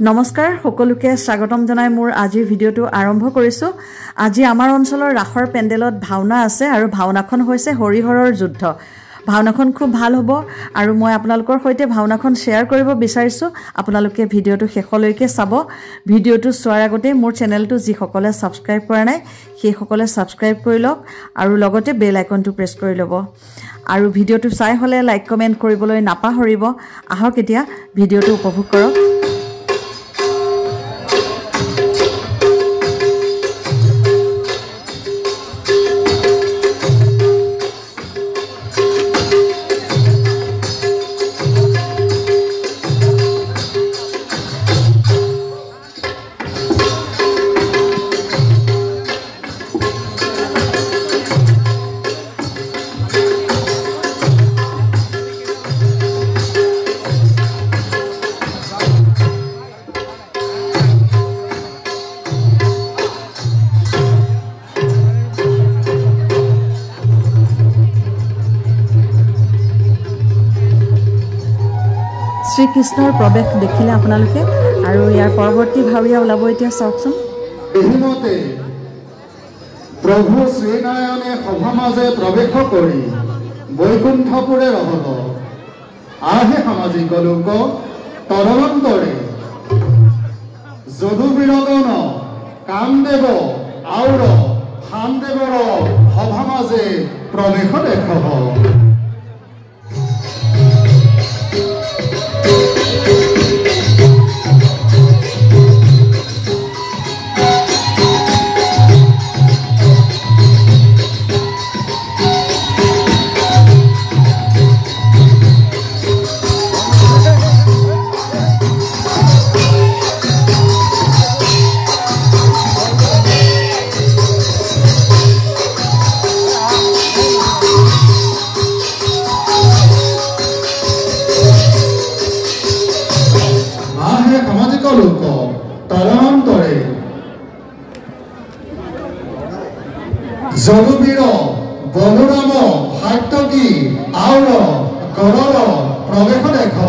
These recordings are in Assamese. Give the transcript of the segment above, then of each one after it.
নমস্কাৰ সকলোকে স্বাগতম জনাই মোৰ আজিৰ ভিডিওটো আৰম্ভ কৰিছো। আজি আমাৰ অঞ্চলৰ ৰাখৰ পেণ্ডেলত ভাওনা আছে আৰু ভাওনাখন হৈছে হৰিহৰৰ যুদ্ধ। ভাওনাখন খুব ভাল হ'ব আৰু মই আপোনালোকৰ সৈতে ভাওনাখন শেয়াৰ কৰিব বিচাৰিছো। আপোনালোকে ভিডিওটো শেষলৈকে চাব। ভিডিওটো চোৱাৰ আগতে মোৰ চেনেলটো যিসকলে সাবস্ক্ৰাইব কৰা নাই সেইসকলে সাবস্ক্ৰাইব কৰি লওক আৰু লগতে বেল আইকনটো প্ৰেছ কৰি ল'ব। আৰু ভিডিওটো চাই হলে লাইক কমেন্ট কৰিবলৈ নাপাহৰিব। আহক এতিয়া ভিডিওটো উপভোগ কৰক। শ্ৰীকৃষ্ণৰ প্ৰৱেশ দেখিলে আপোনালোকে আৰু ইয়াৰ পৰৱৰ্তী ভাৱৰীয়া ওলাব এতিয়া চাওকচোন। এহিমতে প্ৰভু শ্ৰীনাৰায়ণে সভা মাজে প্ৰৱেশ কৰি বৈকুণ্ঠপুৰে ৰহল। আহে সামাজিক লোক তদনন্তৰে যদুবীৰগণ কামদেৱ আউৰ খানদেৱৰ সভা মাজে প্ৰৱেশ দেখহ। লোক তদনন্তৰে যদুবীৰ বলৰাম সাত্যকী আউৰ গড়ৰ প্ৰৱেশ দেখহ।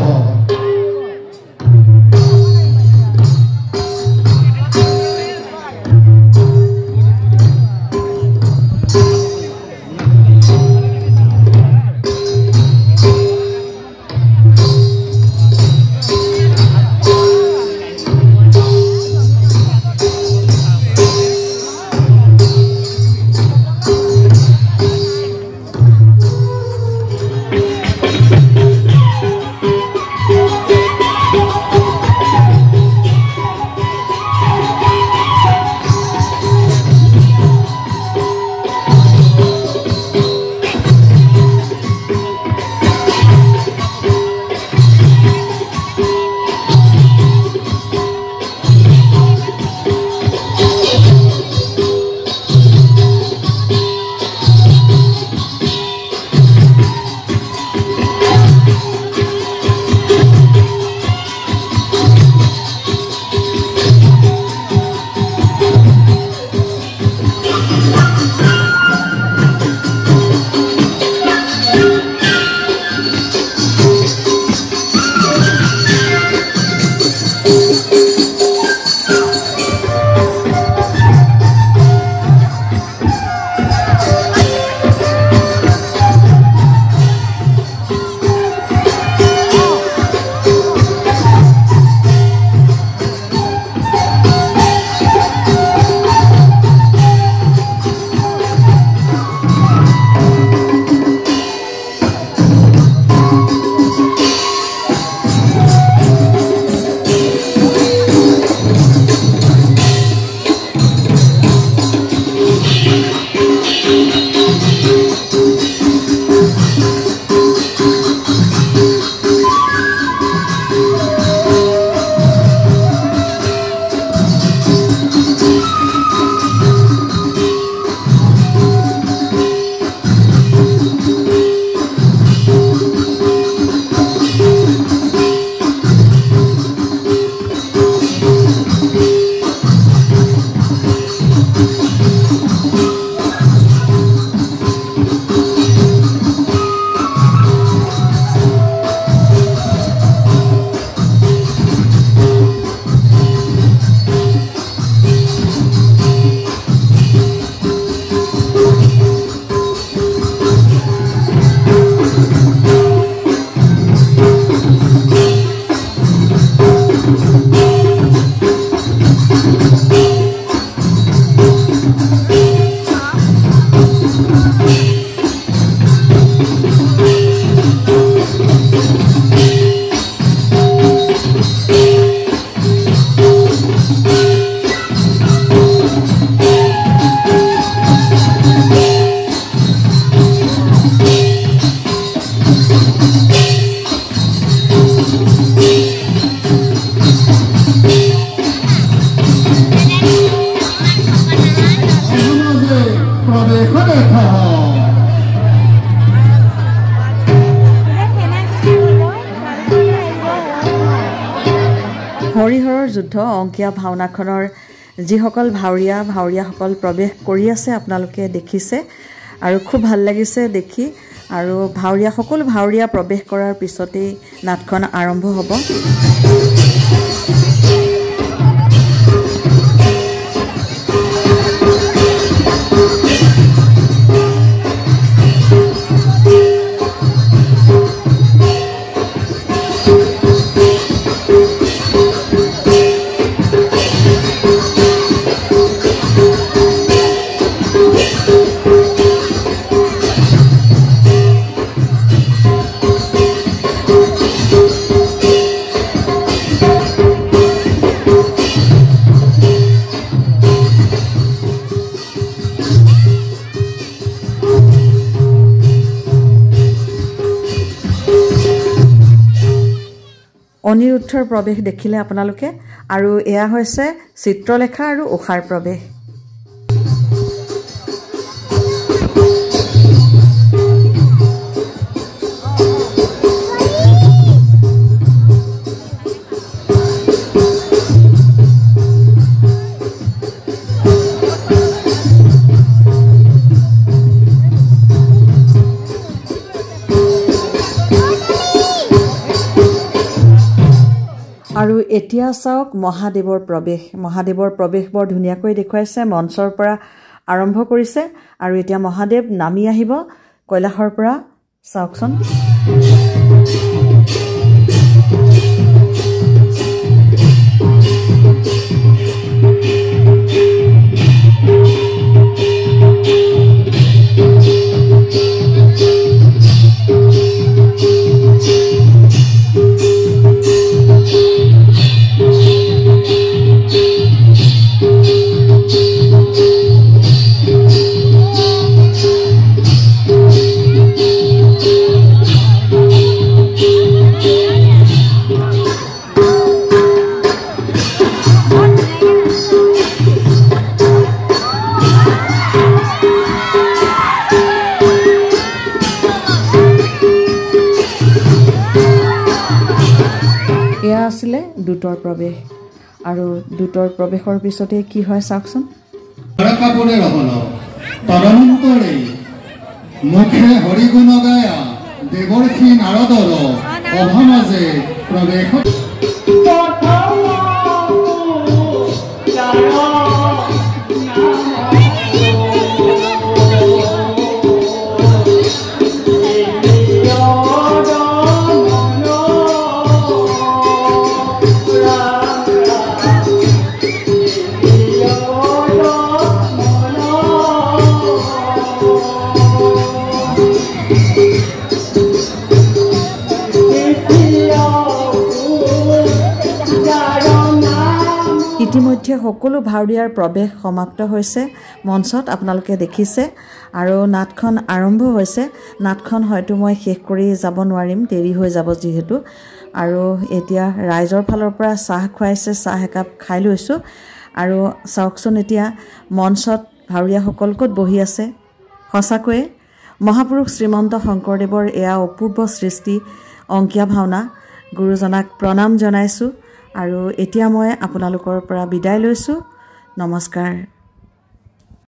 হৰিহৰৰ যুদ্ধ অংকীয়া ভাওনাখনৰ যিসকল ভাৱৰীয়াসকল প্ৰৱেশ কৰি আছে আপোনালোকে দেখিছে আৰু খুব ভাল লাগিছে দেখি আৰু সকলো ভাৱৰীয়া প্ৰৱেশ কৰাৰ পিছতেই নাটখন আৰম্ভ হ'ব অনিৰুদ্ধৰ প্ৰৱেশ দেখিলে আপোনালোকে আৰু এয়া হৈছে চিত্ৰলেখা আৰু উষাৰ প্ৰৱেশ আৰু এতিয়া চাওক মহাদেৱৰ প্ৰৱেশ বৰ ধুনীয়াকৈ দেখুৱাইছে মঞ্চৰ পৰা আৰম্ভ কৰিছে আৰু এতিয়া মহাদেৱ নামি আহিব কৈলাশৰ পৰা চাওকচোন এয়া আছিলে দুটৰ প্ৰৱেশ আৰু দুটৰ প্ৰৱেশৰ পিছতে কি হয় চাওকচোন কাপোৰে ৰহল তদন্তৰে মুখে হৰিগুণ গায়া দেৱৰ্ষি নাৰদৰ অভামাজে প্ৰৱেশ ইতিমধ্যে সকলো ভাৱৰীয়াৰ প্ৰৱেশ সমাপ্ত হৈছে মঞ্চত আপোনালোকে দেখিছে আৰু নাটখন আৰম্ভ হৈছে নাটখন হয়তো মই শেষ কৰি যাব নোৱাৰিম দেৰি হৈ যাব যিহেতু আৰু এতিয়া ৰাইজৰ ফালৰ পৰা চাহ খুৱাইছে চাহ একাপ খাই লৈছোঁ আৰু চাওকচোন এতিয়া মঞ্চত ভাৱৰীয়াসকল ক'ত বহি আছে সঁচাকৈয়ে মহাপুৰুষ শ্ৰীমন্ত শংকৰদেৱৰ এয়া অপূৰ্ব সৃষ্টি অংকীয়া ভাওনা গুৰুজনাক প্ৰণাম জনাইছোঁ আৰু এতিয়া মই আপোনালোকৰ পৰা বিদায় লৈছোঁ নমস্কাৰ